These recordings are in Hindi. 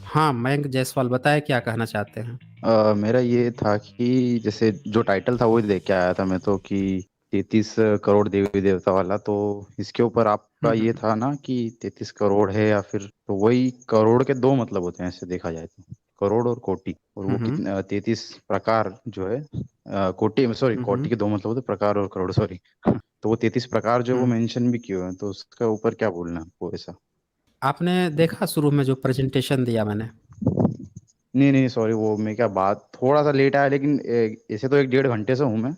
हाँ, मयंक जायसवाल बताएँ क्या कहना चाहते हैं? मेरा ये था कि जैसे जो टाइटल था वही देख के आया था मैं तो कि 33 करोड़ देवी देवता वाला। तो इसके ऊपर हुँ, आपका ये हुँ। था ना कि 33 करोड़ है या फिर, तो वही करोड़ के दो मतलब होते हैं ऐसे देखा जाए तो, करोड़ और कोटि। और हुँ, वो हुँ। कितने 33 प्रकार जो है, कोटि सॉरी, हुँ, कोटि हुँ। के दो मतलब होते हैं, प्रकार और करोड़ सॉरी। तो वो 33 प्रकार जो है वो हुँ। मेंशन भी किए हुए हैं, तो उसके ऊपर क्या बोलना है आपको ऐसा? आपने देखा शुरू में जो प्रेज़ेंटेशन दिया मैंने? नहीं नहीं सॉरी, वो मैं क्या बात थोड़ा सा लेट आया, लेकिन ऐसे तो 1 डेढ़ घंटे से हूँ मैं,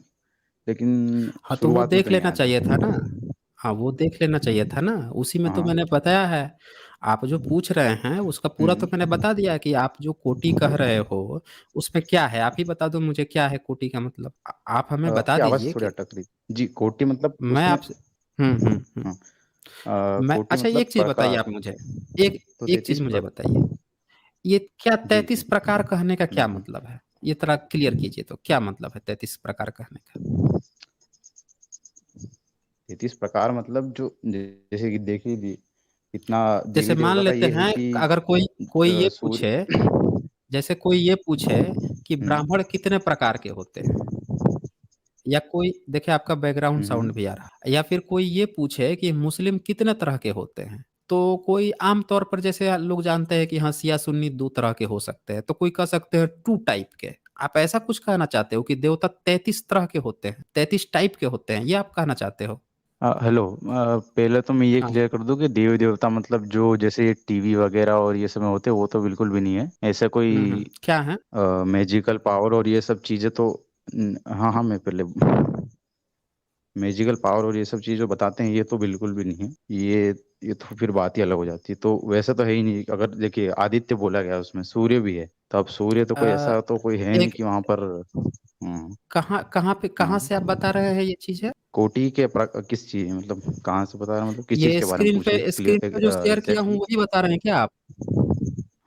लेकिन हाँ, तो वो शुरुआत में देख तो नहीं लेना आया था। चाहिए था ना। हाँ, वो देख लेना चाहिए था ना। उसी में तो हाँ। मैंने बताया है। आप जो पूछ रहे हैं उसका पूरा तो मैंने हम्म। बता दिया है कि आप जो कोटि कह रहे हो, उसमें क्या है? आप ही बता दो मुझे क्या है कोटि का मतलब? आप हमें बता आपकी आवाज़ दीजिए थोड़ी कि अटक रही। जी, कोटि मतलब मैं उसमें। आपसे हुँ, हुँ, हुँ। हाँ। मैं कोटि अच्छा मतलब एक चीज़ बताइए प्रकार। आप मुझे, एक तो एक चीज़ 33 मुझे बताइए, ये क्या जी 33 जी। प्रकार कहने का क्या हम्म। मतलब है? ये थोड़ा क्लियर कीजिए तो, क्या मतलब है 33 प्रकार कहने का? 33 प्रकार मतलब जो जैसे कि देखिए इतना जैसे देवी मान देवता का लेते ये है हैं कि अगर कोई कोई ये सूर्य। पूछे जैसे कोई ये पूछे कि हम्म ब्राह्मण कितने प्रकार के होते हैं? या कोई देखिए आपका बैकग्राउंड साउंड हम्म। भी आ रहा है। या फिर कोई ये पूछे कि मुस्लिम कितने तरह के होते हैं? तो कोई आम तौर पर जैसे लोग जानते हैं कि हाँ, शिया सुन्नी 2 तरह के हो सकते हैं, तो कोई कह सकते हैं 2 टाइप के। आप ऐसा कुछ कहना चाहते हो कि देवता 33 तरह के होते हैं, 33 टाइप के होते हैं, ये आप कहना चाहते हो? हेलो, पहले तो मैं ये हाँ। क्लियर कर दूं कि देवी देवता मतलब जो जैसे टीवी वगैरह और ये सब में होते हैं वो तो बिल्कुल भी नहीं है ऐसा हुँ, हुँ। कोई क्या है? मैजिकल पावर और ये सब चीजें तो। हाँ हाँ, मैं पहले मैजिकल पावर और ये सब चीज़ जो बताते हैं ये तो बिल्कुल भी नहीं है। ये तो फिर बात ही अलग हो जाती है। तो वैसे तो है ही नहीं। अगर देखिए आदित्य बोला गया उसमें सूर्य भी है, तो अब सूर्य तो कोई अ, ऐसा तो कोई है नहीं एक कि वहां पर। कहाँ कहाँ पे कहाँ हाँ। से आप बता रहे हैं ये चीज़ें? कोटि के किस चीज मतलब कहाँ से बता रहे हैं, मतलब किस चीज ये के बारे में पूछ रहे हैं स्क्रीन पे जो क्लियर शेयर किया हूँ एग्जैक्टली? वही बता रहे हैं क्या आप?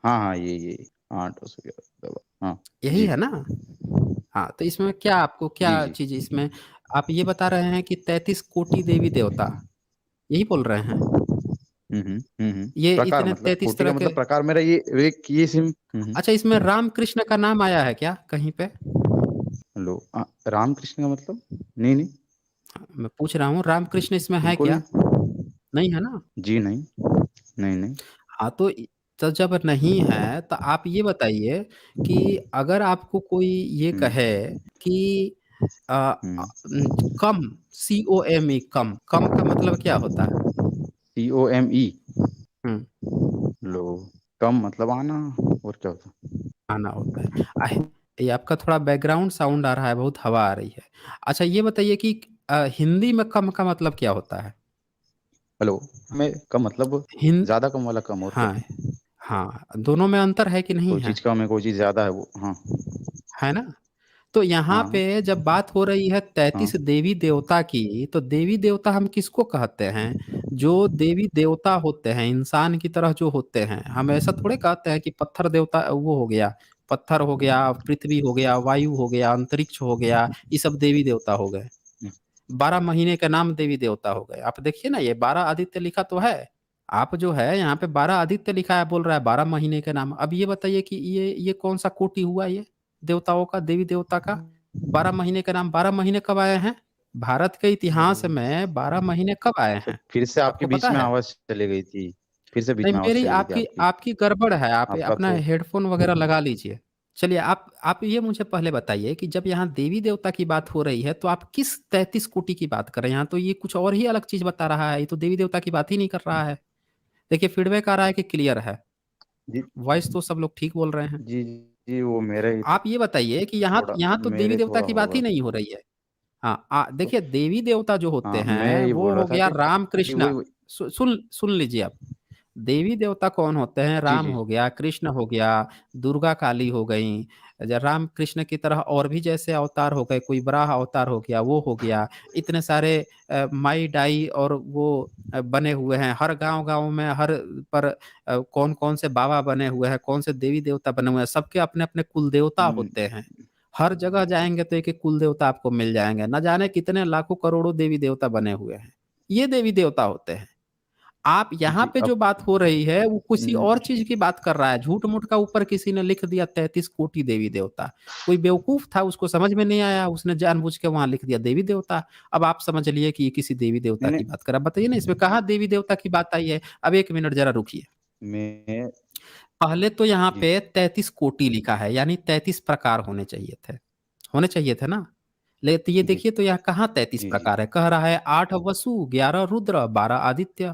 हाँ हाँ, ये 8 और 11 हाँ। यही जी है ना? हाँ, तो इसमें क्या आपको क्या जी जी। चीज़ इसमें आप ये बता रहे हैं कि 33 कोटि देवी-देवता, यही बोल रहे हैं? ये प्रकार इतने मतलब 33 कोटि तरह का के मतलब प्रकार मेरा ये एक ये सिम। अच्छा इसमें राम कृष्ण का नाम आया है क्या कहीं पे? हेलो, रामकृष्ण का मतलब? नहीं नहीं, मैं पूछ रहा हूँ राम कृष्ण इसमें है बिल्कुल क्या? नहीं। नहीं है ना? जी नहीं, नहीं नहीं। हाँ, तो जब नहीं है तो आप ये बताइए कि अगर आपको कोई ये हम्म कहे कि अ हम्म। कम COME कम, कम का मतलब क्या होता है? COME। हुँ, लो, कम मतलब आना, और क्या होता? आना होता है। ये आपका थोड़ा बैकग्राउंड साउंड आ रहा है, बहुत हवा आ रही है। अच्छा ये बताइए कि हिंदी में कम का मतलब क्या होता है? हेलो, में कम मतलब हिन ज्यादा कम वाला कम, और क्या? हाँ, हाँ, दोनों में अंतर है कि नहीं कोई है? चीज कम है कोई चीज ज्यादा है, वो हाँ। है ना? तो यहाँ हाँ पे जब बात हो रही है हाँ। 33 देवी-देवता की, तो देवी-देवता हम किसको कहते हैं? जो देवी-देवता होते हैं, इंसान की तरह जो होते हैं। हम ऐसा थोड़े कहते हैं कि पत्थर देवता वो हो गया, पत्थर हो गया, पृथ्वी हो गया, वायु हो गया, अंतरिक्ष हो गया, ये सब देवी-देवता हो गए। 12 महीने के नाम देवी-देवता हो गए। आप देखिए ना ये 12 आदित्य लिखा तो है। आप जो है यहाँ पे 12 आदित्य लिखा है, बोल रहा है 12 महीने के नाम। अब ये बताइए कि ये कौन-सा कोटि हुआ ये? देवताओं का, देवी-देवता का? 12 महीने का नाम 12 महीने कब आए हैं? भारत के इतिहास में 12 महीने कब आए सर हैं? फिर से आपके आपको बीच पता में है? आवाज चली गई थी। फिर से बीच नहीं में आवाज मेरी चली गई थी आपकी आपकी। आपकी गड़बड़ है, आप आपका अपना तो। हेडफ़ोन वग़ैरह लगा लीजिए। चलिए आप ये मुझे पहले बताइए कि जब यहाँ देवी-देवता की बात हो रही है, तो आप किस 33 कोटि की बात कर रहे हैं? यहाँ तो ये कुछ और ही अलग चीज़ बता रहा है, ये तो देवी-देवता की बात ही नहीं कर रहा है। देखिए फीडबैक आ रहा है कि क्लियर है, जी वॉइस तो सब लोग ठीक बोल रहे हैं। जी जी, वो मेरा ही आप ये बताइए कि यहाँ थोड़ा, यहाँ तो मेरे देवी-देवता थोड़ा की बात ही होगा। नहीं हो रही है। हाँ, तो देखिए देवी-देवता जो होते हाँ, मैं हैं, ये वो बोल रहा हो था गया कि राम-कृष्ण। वही। सुन लीजिए आप। देवी-देवता कौन होते हैं? जी राम जी। हो गया, कृष्ण हो गया, दुर्गा काली हो गईं। राम कृष्ण की तरह और भी जैसे अवतार हो गए, कोई वराह अवतार हो गया, वो हो गया। इतने सारे माई-डाई और वो बने हुए हैं। हर गाँव-गाँव में हर पर कौन-कौन से बाबा बने हुए हैं, कौन से देवी-देवता बने हुए हैं। सबके अपने-अपने कुल देवता हम्म, होते हैं। हर जगह जाएँगे तो एक-एक कुल देवता आपको मिल जाएँगे। ना जाने कितने लाखों करोड़ों देवी-देवता बने हुए हैं। ये देवी-देवता होते हैं। आप यहाँ जी पे जो अब बात हो रही है वो किसी न- और चीज की बात कर रहा है। झूठ मूठ का ऊपर किसी ने लिख दिया 33 कोटि देवी देवता। कोई बेवकूफ था, उसको समझ में नहीं आया, उसने जानबूझ के वहां लिख दिया देवी देवता। अब आप समझ लिए कि ये किसी देवी देवता नहीं की नहीं बात कर रहा। बताइए ना, इसमें कहाँ देवी देवता की बात आई है। अब 1 मिनट जरा रुकिए। मैं पहले तो यहाँ जी पे 33 कोटि लिखा है, यानी 33 प्रकार होने चाहिए थे। होने चाहिए थे ना। ले तो ये जी देखिए, तो यहाँ कहाँ 33 प्रकार है। कह रहा है 8 वसु, 11 रुद्र, 12 आदित्य,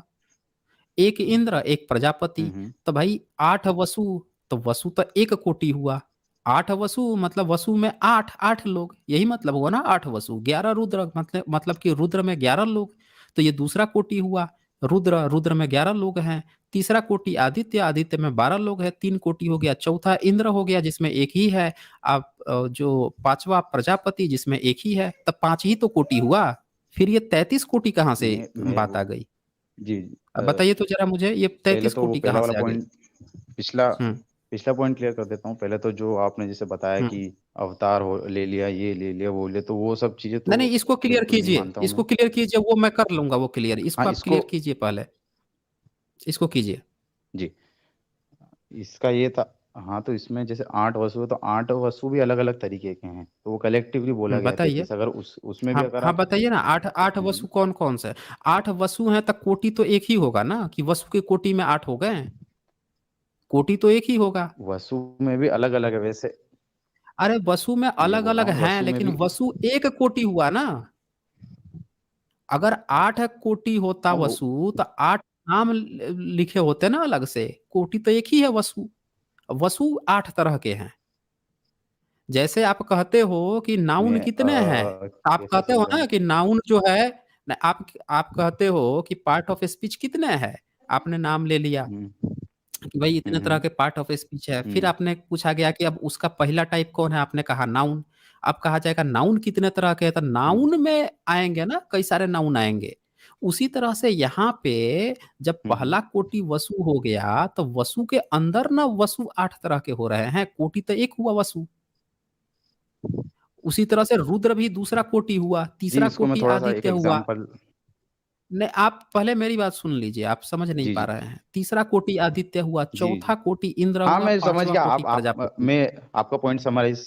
एक इंद्र, एक प्रजापति। हम्म तो भाई 8 वसु, तो वसु तो 1 कोटि हुआ। 8 वसु मतलब वसु में आठ आठ लोग, यही मतलब हुआ ना। 8 वसु, 11 रुद्र मतलब कि रुद्र में 11 लोग। तो ये दूसरा कोटि हुआ। रुद्र, रुद्र में 11 लोग हैं। तीसरा कोटि आदित्य, आदित्य में 12 लोग हैं, 3 कोटि हो गया। चौथा इंद्र हो गया, जिसमें एक ही है। अब जो पांचवा प्रजापति, जिसमें एक ही है। तब 5 ही तो कोटि हुआ। फिर ये 33 कोटि कहाँ से मैं बात वो आ गई। जी अब बताइए तो जरा मुझे, ये पहले तैतीस तो वो कोटि पहला कहाँ वाला से आ गई। पॉइंट पिछला हम्म। पिछला पॉइंट क्लियर कर देता हूँ। पहले तो जो आपने जैसे बताया हम्म। कि अवतार हो ले लिया, ये ले लिया, वो ले, तो वो सब चीजें नहीं तो नहीं, इसको क्लियर बिल्कुल नहीं कीजिए, मानता हूँ इसको मैं। क्लियर कीजिए, वो मैं कर लूंगा वो क्लियर। हाँ इसको आप इसको क्लियर कीजिए पहले। इसको कीजिए। जी इसका ये था। हाँ तो इसमें जैसे 8 वसु है, तो 8 वसु भी अलग अलग तरीके के हैं, तो वो कलेक्टिवली बोला गया है बताइए। 33। अगर उसमें भी हाँ अगर हाँ, आप बताइए ना। आठ आठ वसु हम्म, कौन कौन से। 8 वसु हैं तो कोटि तो एक ही होगा ना, कि वसु के कोटि में 8 हो गए। कोटि तो एक ही होगा। वसु में भी अलग अलग है वैसे। अरे वसु में मैं ये अलग बोल रहा अलग हूँ हैं, वसु में लेकिन भी। वसु 1 कोटि हुआ ना। अगर 8 कोटि होता हाँ वो वसु, तो 8 नाम लिखे होते ना अलग से। कोटि तो एक ही है वसु। वसु 8 तरह के हैं। जैसे आप कहते हो कि नाउन मैं कितने हैं। आप कैसे कहते हो समझाऊं। ना कि नाउन जो है न, आप कहते हो कि पार्ट ऑफ स्पीच कितने हैं। आपने नाम ले लिया हम्म कि भाई इतने तरह हम्म के पार्ट ऑफ स्पीच है। फिर हम्म आपने पूछा गया कि अब उसका पहला टाइप कौन है, आपने कहा नाउन। अब कहा जाएगा नाउन कितने तरह के हैं, तो हम्म नाउन में आएंगे ना, कई सारे नाउन आएंगे। उसी तरह से यहाँ पे जब हम्म पहला कोटि वसु हो गया, तो वसु के अंदर ना वसु 8 तरह के हो रहे हैं। कोटि तो एक हुआ वसु। उसी तरह से रुद्र भी दूसरा कोटि हुआ, जी तीसरा इसको मैं कोटि थोड़ा सा एक आदित्य हुआ। एग्जांपल। नहीं, आप पहले मेरी बात सुन लीजिए, आप समझ नहीं जी पा जी रहे हैं। तीसरा कोटि आदित्य हुआ, जी चौथा जी कोटि इंद्र हाँ हुआ, मैं समझ पांचवा गया। कोटि आप प्रजापति। मैं आपका पॉइंट समराइज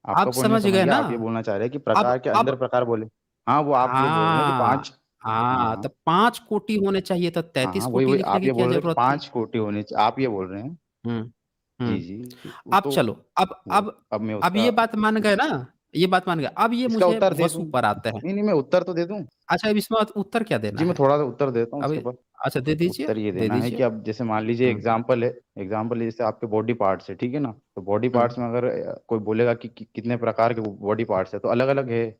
आपका आप पॉइंट मैं समझ समझ गए गया। ना। आप ये बोलना चाह रहे हैं कि अब प्रकार के अंदर अब प्रकार बोले। हाँ वो आप ये बोल रहे हैं कि हाँ 5। हाँ हाँ, हाँ तो 5 कोटि होने चाहिए, तो हाँ तैतीस हाँ वही कोटि वही लिखने आप की ये क्या बोल रहे हैं कि जरूरत थी। 5 कोटि होने आप ये बोल रहे हैं। हम्म। जी हम्म। जी वो अब तो चलो। अब वो अब अब मैं अब उसका ये बात मान गए ना। ये बात मान गए। अब ये इसका मुझे उत्तर दे दूं। वसु पर आते हैं। नहीं नहीं मैं उत्तर तो दे दूं। अच्छा, अब इसमें उत्तर क्या देना जी मैं है। थोड़ा सा उत्तर देता हूँ अब इसके ऊपर। अच्छा, दे दीजिए। उत्तर ये दे देना है कि दीजिए। अब जैसे मान लीजिए हम्म। एग्जाम्पल है जैसे आपके बॉडी पार्ट्स है, ठीक है ना। तो बॉडी हम्म। पार्ट्स में अगर कोई बोलेगा कि कितने प्रकार के बॉडी पार्ट्स है, तो अलग अलग है।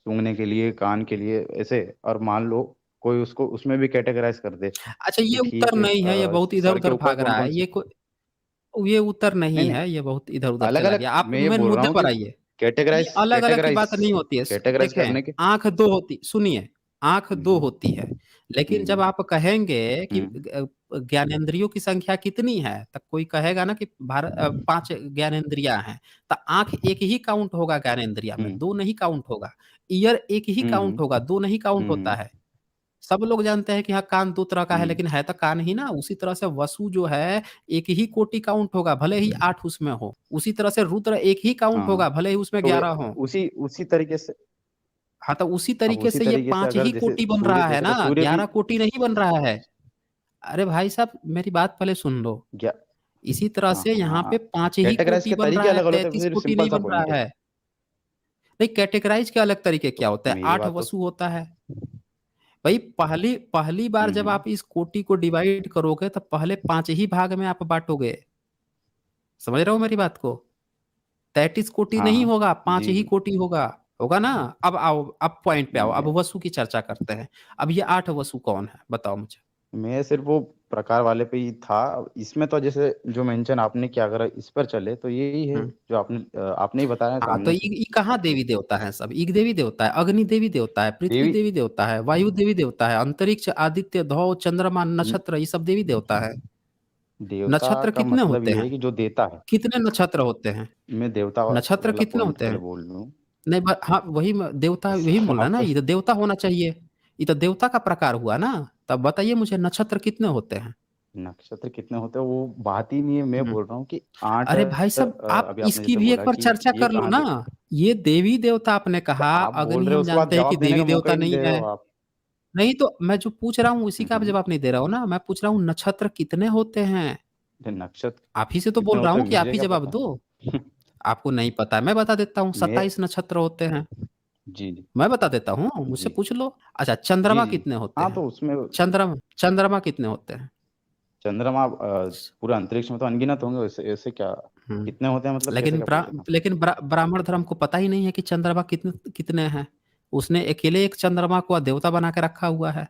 सूंघने के लिए, कान के लिए, ऐसे। और मान लो कोई उसको उसमें भी कैटेगराइज कर दे अच्छा, कि ये उत्तर ठीक है नहीं है, ये बहुत इधर सर के उधर ऊपर भाग कौन रहा कौन है। से। ये उत्तर नहीं नहीं नहीं है, ये बहुत इधर उधर अलग चला अलग गया। आप मैं ये मेन बोल रहा मुद्दे हूँ पर कि आइए। ये कैटेगराइज अलग अलग की बात कैटेगराइज नहीं होती है। कैटेगराइज देखें, करने के। आंख दो होती, सुनिए। आंख दो हम्म होती है। लेकिन जब हम्म आप कहेंगे कि हम्म ज्ञानेंद्रियों की संख्या कितनी है, तो कोई कहेगा ना कि 5 ज्ञानेंद्रियां हैं। तो आंख एक ही काउंट होगा ज्ञानेंद्रिया में, हम्म दो नहीं काउंट होगा। ईयर एक ही हम्म काउंट होगा, दो नहीं काउंट होता हम्म है। सब लोग जानते हैं कि हाँ, कान 2 तरह का है, हम्म लेकिन है तो कान ही ना। उसी तरह से वसु जो है, एक ही कोटि काउंट होगा, भले ही 8 उसमें हो। उसी तरह से रुद्र एक ही काउंट हाँ होगा, भले ही उसमें तो 11 हो। उसी उसी तरीके से। हाँ, तो उसी अब तरीके उसी से ये तरीके से पांच अगर ही जैसे कोटि बन सूर्य रहा है देखे ना, तो सूर्य भी 11 कोटि नहीं बन रहा है। अरे भाई साहब, मेरी बात पहले सुन लो। क्या। इसी तरह हाँ से यहाँ पे हाँ 5 ही कैटेगराइज कोटि के बन तरीके रहा है, अलग अलग होते हैं, तैतीस फिर कोटि सिंपल नहीं सा बन पॉइंट रहा है। है। नहीं, कैटेगराइज के अलग तरीके क्या तो होते हैं। मेरी आठ बात तो वसु होता है। भाई पहली पहली बार जब हम्म आप इस कोटि को डिवाइड करोगे, तो पहले 5 ही भाग में आप बांटोगे। समझ रहे हो मेरी बात को। 33 कोटि हाँ नहीं हाँ होगा, पांच जी ही जी कोटि होगा। होगा ना। अब आओ, अब पॉइंट पे आओ, अब मैं वसु की चर्चा करते हैं। अब ये 8 वसु कौन है, बताओ मुझे। मैं सिर्फ वो प्रकार वाले पे ही था। इसमें तो जैसे जो मेंशन आपने किया, अगर इस पर चले तो यही है हम्म। जो आपने ही बताया हाँ, तो सामने से। ये कहाँ देवी देवता है। सब एक देवी देवता है। अग्नि देवी देवता है, पृथ्वी देवी देवी देवता है, वायु देवी देवता है, अंतरिक्ष, आदित्य, ध्रुव, चंद्रमा, नक्षत्र, ये सब देवी देवता है। देवता नक्षत्र का कितने मतलब होते ये हैं। है कि जो देता है। कितने नक्षत्र होते हैं। मैं देवता नक्षत्र वाला कितने पॉइंट होते पहले हैं। बोल लूं। नहीं, हाँ, वही देवता, जैसे यही बोल रहा है ना, आप ये तो देवता होना चाहिए। ये तो देवता का प्रकार हुआ ना। तब बताइए मुझे नक्षत्र कितने होते हैं? नक्षत्र कितने होते हैं वो बात ही नहीं है, मैं हम्म। बोल रहा हूँ कि 8 अरे भाई साहब, आप अभी आपने इसकी जैसे भी एक बोला बार कि चर्चा ये कर लो कहाँ ना। से। ये देवी देवता आपने तो कहा, आप बोल अग्नि रहे हो हम उसके बाद जानते हैं कि जवाब देने का देवी मौका देवता ही नहीं नहीं दे रहे है। हो आप। नहीं तो मैं जो पूछ रहा हूँ उसी का आप हम्म। जवाब नहीं दे रहा हो ना। मैं पूछ रहा हूँ नक्षत्र कितने होते हैं। ये नक्षत्र आप ही से तो कितने बोल रहा होते हूँ हैं कि आप मुझे ही क्या जवाब पता। दो। आपको नहीं पता है, मैं बता देता हूँ, मैं 27 नक्षत्र होते हैं। जी जी मैं बता देता हूँ, मुझसे जी पूछ लो। अच्छा, जी चंद्रमा जी। कितने होते हाँ हैं? तो उसमें चंद्रमा चंद्रमा कितने होते हैं? चंद्रमा पूरा अंतरिक्ष में तो अनगिनत होंगे, वैसे ऐसे क्या हम्म। कितने होते हैं मतलब कैसे क्या पूछ रहे थे। ब्राह्मण धर्म को पता ही नहीं है कि चंद्रमा कितने कितने हैं। उसने अकेले एक चंद्रमा को देवता बना के रखा हुआ है।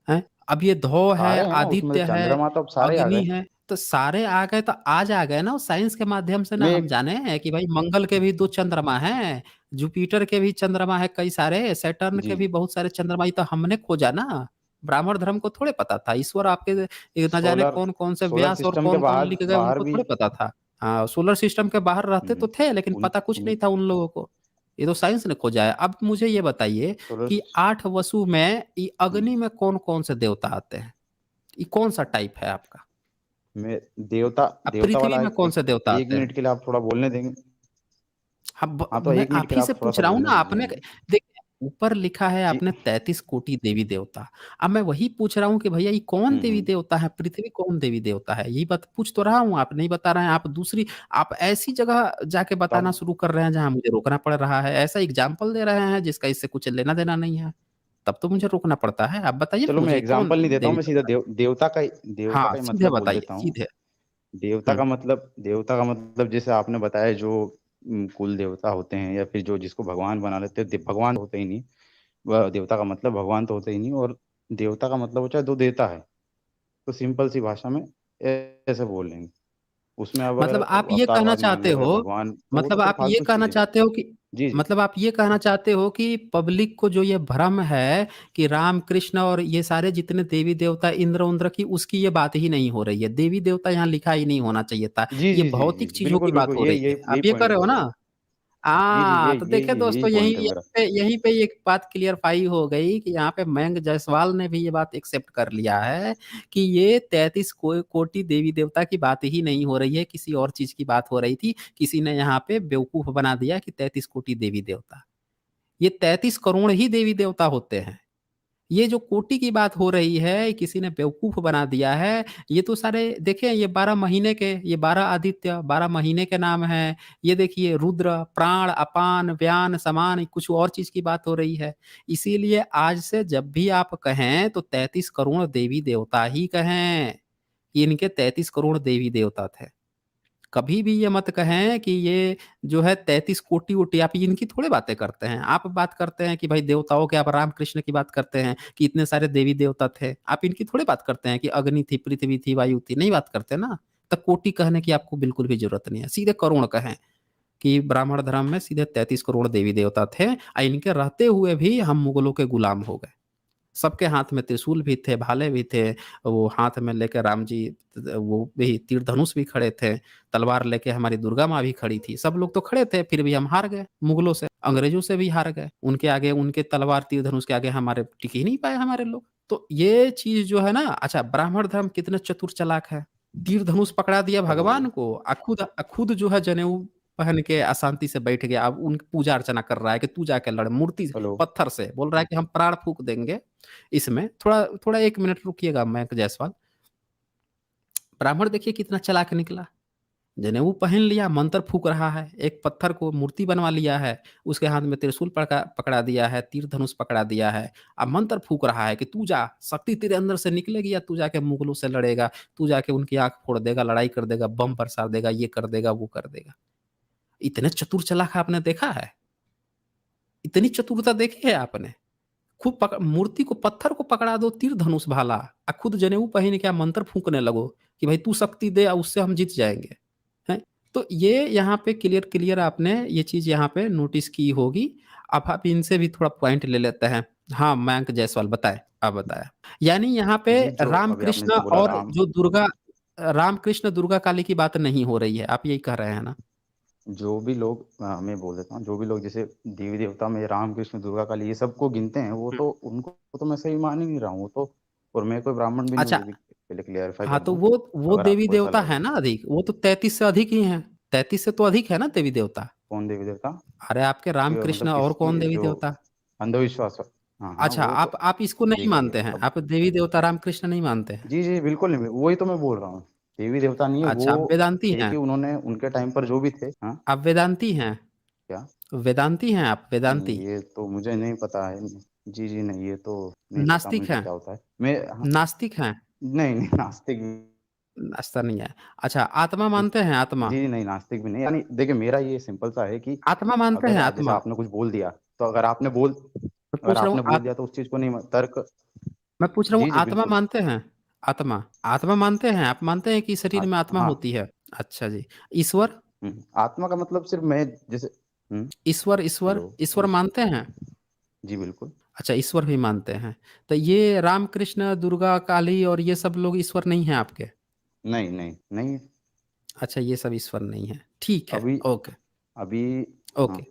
हैं? अब ये ध्रुव है, सारे हैं ना उसमें, आदित्य तो है, चंद्रमा तो अब सारे आ अग्नि गए। है। तो सारे आ गए तो आज आ गए ना। साइंस के माध्यम से ना मैं हम एक जाने हैं कि भाई मंगल के भी 2 चंद्रमा हैं, जुपिटर के भी चंद्रमा है कई सारे, सैटर्न जी के भी बहुत सारे चंद्रमा। ये तो हमने खोजा ना। ब्राह्मण धर्म को थोड़े पता था। ईश्वर आपके ये न जाने सोलर कौन कौन से सोलर व्यास और सिस्टम के कौन कौन बाहर लिख गए, बाहर उनको भी। थोड़े पता था। हाँ, सोलर सिस्टम के बाहर रहते तो थे, लेकिन उन, पता कुछ उन नहीं था उन लोगों को। ये तो साइंस ने खोजा है। अब मुझे ये बताइए सोलर कि 8 वसु में ये हम्म, अग्नि में कौन कौन से देवता आते हैं? ये कौन सा टाइप है आपका? में देवता अब देवता पृथ्वी वाला में कौन से देवता एक आते हैं? मिनट के लिए आप थोड़ा बोलने देंगे। हाँ, हाँ तो मैं 1 मिनट आप के ही लिए से आप थोड़ा पूछ सा रहा हूँ बोलने ना। दीजिए आपने मुझे। देखिए, ऊपर लिखा है जी। आपने 33 कोटि देवी देवता। अब मैं वही पूछ रहा हूँ कि भैया ये कौन देवी हम्म। देवता है, पृथ्वी कौन देवी देवता है? यही बात पूछ तो रहा हूँ, आप नहीं बता रहे हैं। आप दूसरी, आप ऐसी जगह जाके बताना तब शुरू कर रहे हैं जहाँ मुझे रोकना पड़ रहा है। ऐसा एग्जाम्पल दे रहे हैं जिसका इससे कुछ लेना देना नहीं है। तब तो मुझे रोकना पड़ता है। आप बताइए ना चलो मैं मुझे कौन एग्जांपल नहीं देता हूँ, देवी मैं सीधा देवता है। देवता हाँ, का ही सीधे मतलब बोल बताइए देता हूँ। सीधे। देवता हम्म। का मतलब, देवता का मतलब जैसे आपने बताया जो कुल देवता होते हैं या फिर जो जिसको भगवान बना लेते हैं, भगवान होते ही नहीं। वह देवता का मतलब भगवान तो होते ही नहीं, और देवता का मतलब होता है दो देवता है। तो सिंपल सी भाषा में ऐसे बोल लेंगे। उसमें अब अगर मतलब आप ये कहना अवतारवाद मान चाहते लो या हो भगवान, तो वो तो मतलब फिर आप ये फालतू कहना चीज है। चाहते हो कि जी जी मतलब आप ये कहना चाहते हो कि पब्लिक को जो ये भ्रम है कि राम कृष्ण और ये सारे जितने देवी देवता इंद्र उंद्र की, उसकी ये बात ही नहीं हो रही है। देवी देवता यहाँ लिखा ही नहीं होना चाहिए था। जी ये जी जी जी भौतिक जी, चीजों बिल्कुल की बात बिल्कुल, हो यही रही यही है, यही आप ये कर पॉइंट है रहे हो मेरा। ना। जी जी, तो यही देखिए यही यही दोस्तों, यही पॉइंट है मेरा। यहीं पे एक बात क्लियरफाई हो गई कि यहाँ पे मयंक जायसवाल ने भी ये बात एक्सेप्ट कर लिया है कि ये 33 कोटि देवी देवता की बात ही नहीं हो रही है, किसी और चीज की बात हो रही थी। किसी ने यहाँ पे बेवकूफ बना दिया कि 33 कोटि देवी देवता। ये 33 करोड़ ही देवी देवता होते हैं। ये जो कोटि की बात हो रही है, किसी ने बेवकूफ बना दिया है। ये तो सारे देखिए, ये 12 महीने के, ये 12 आदित्य 12 महीने के नाम हैं। ये देखिए, रुद्र, प्राण, अपान, व्यान, समान, कुछ और चीज की बात हो रही है। इसीलिए आज से जब भी आप कहें तो 33 करोड़ देवी देवता ही कहें। इनके 33 करोड़ देवी देवता थे। कभी भी ये मत कहें कि ये जो है 33 कोटि वोटि। आप इनकी थोड़ी बातें करते हैं। आप बात करते हैं कि भाई देवताओं के, आप राम कृष्ण की बात करते हैं कि इतने सारे देवी देवता थे। आप इनकी थोड़ी बात करते हैं कि अग्नि थी, पृथ्वी थी, वायु थी। नहीं बात करते ना। तो कोटि कहने की आपको बिल्कुल भी जरूरत नहीं है। सीधे करोड़ कहें कि ब्राह्मण धर्म में सीधे 33 करोड़ देवी देवता थे, और इनके रहते हुए भी हम मुगलों के गुलाम हो गए। सबके हाथ में त्रिशूल भी थे, भाले भी थे। वो हाथ में लेके राम जी, वो भी तीर धनुष भी खड़े थे। तलवार लेके हमारी दुर्गा माँ भी खड़ी थी। सब लोग तो खड़े थे, फिर भी हम हार गए मुगलों से, अंग्रेजों से भी हार गए। उनके आगे, उनके तलवार तीर धनुष के आगे हमारे टिक ही नहीं पाए हमारे लोग। तो ये चीज जो है ना। अच्छा, ब्राह्मण धर्म कितने चतुर चालाक है। तीर धनुष पकड़ा दिया हेलो। भगवान को, खुद जो है जनेऊ पहन के अशांति से बैठ गया। अब उनकी पूजा अर्चना कर रहा है कि तू जाके लड़ मूर्ति से, हेलो। पत्थर से बोल रहा है कि हम प्राण फूक देंगे। इसमें थोड़ा थोड़ा 1 मिनट रुकिएगा मयंक जायसवाल। ब्राह्मण देखिए कितना चालाक निकला। जनेऊ पहन लिया, मंत्र फूक रहा है, एक पत्थर को मूर्ति बनवा लिया है। उसके हाथ में त्रिशूल पकड़ा पकड़ा दिया है, तीर धनुष पकड़ा दिया है। अब मंत्र फूक रहा है कि तू जा, शक्ति तेरे अंदर से निकलेगी, या तू जाके मुगलों से लड़ेगा। तू जाके उनकी आंख फोड़ देगा, लड़ाई कर देगा, बम बरसा देगा, ये कर देगा, वो कर देगा। इतने चतुर चालाक आपने देखा है? इतनी चतुरता देखी है आपने? खूब मूर्ति को, पत्थर को पकड़ा दो तीर धनुष भाला, आ खुद जनेऊ पहन के मंत्र फूकने लगो कि भाई तू शक्ति दे, उससे हम जीत जाएंगे। हैं? तो ये यहाँ पे क्लियर क्लियर आपने ये चीज यहाँ पे नोटिस की होगी। अब आप इनसे भी थोड़ा पॉइंट ले लेते हैं। हाँ, मयंक जायसवाल बताए, आप बताया। यानी यहाँ पे जी, जो राम अभी आपने कृष्ण जैसे बोला और राम। जो दुर्गा, राम कृष्ण दुर्गा काली की बात नहीं हो रही है, आप यही कह रहे हैं ना? जो भी लोग मैं बोल देता हूँ, जो भी लोग जैसे देवी देवता में राम कृष्ण दुर्गा काली ये सबको गिनते हैं, वो हम्म, तो उनको तो मैं सही मान ही नहीं रहा हूँ, वो तो, और मैं कोई ब्राह्मण भी नहीं हूँ, अच्छा। ये भी पहले क्लियरिफाई हाँ कर तो दूं, वो अगर देवी आपको ऐसा देवता लग है रहा ना है। अधिक, वो तो 33 से अधिक ही है। 33 से तो अधिक है ना देवी देवता। कौन देवी देवता? अरे आपके राम कृष्ण मतलब और कौन किसकी देवी जो देवता। अंधविश्वास? हाँ हाँ, अच्छा, वो तो आप इसको नहीं देखिए मानते हैं, अब, आप देवी देवता राम कृष्ण नहीं मानते हैं। जी जी बिल्कुल नहीं, वही तो मैं बोल रहा हूँ, देवी देवता नहीं है वो, अच्छा, आप वेदांती थे हैं। कि उन्होंने उनके टाइम पर जो भी थे। हाँ, आप वेदांती हैं। क्या? वेदांती हैं आप, वेदांती। ये तो मुझे नहीं पता है। जी जी नहीं, ये तो नहीं पता नास्तिक मुझे हैं। क्या होता है। मैं, हाँ, नास्तिक हैं। नहीं नहीं नास्तिक, नास्ता नहीं है। अच्छा, आत्मा मानते हैं, आत्मा। जी नहीं नास्तिक भी नहीं, यानी देखिए मेरा ये सिंपल सा है कि आत्मा मानते हैं, अगर जैसे आत्मा। आपने कुछ बोल दिया, तो मैं अगर पूछ रहा हूँ आपने बोल दिया तो उस चीज को नहीं तर्क। मैं पूछ रहा हूँ जी जी आत्मा बिल्कुल। मानते हैं। आत्मा। आत्मा मानते हैं, आप मानते हैं कि शरीर में आत्मा हाँ, होती है। अच्छा जी। ईश्वर। आत्मा का मतलब सिर्फ मैं, जैसे, हम्म, ईश्वर, ईश्वर, हेलो, ईश्वर मानते हैं। जी बिल्कुल। अच्छा, ईश्वर भी मानते हैं। तो ये राम कृष्ण दुर्गा काली और ये सब लोग ईश्वर नहीं हैं आपके। नहीं नहीं नहीं, अच्छा, ये सब ईश्वर नहीं है, ठीक है। अभी ओके। अभी हाँ। ओके।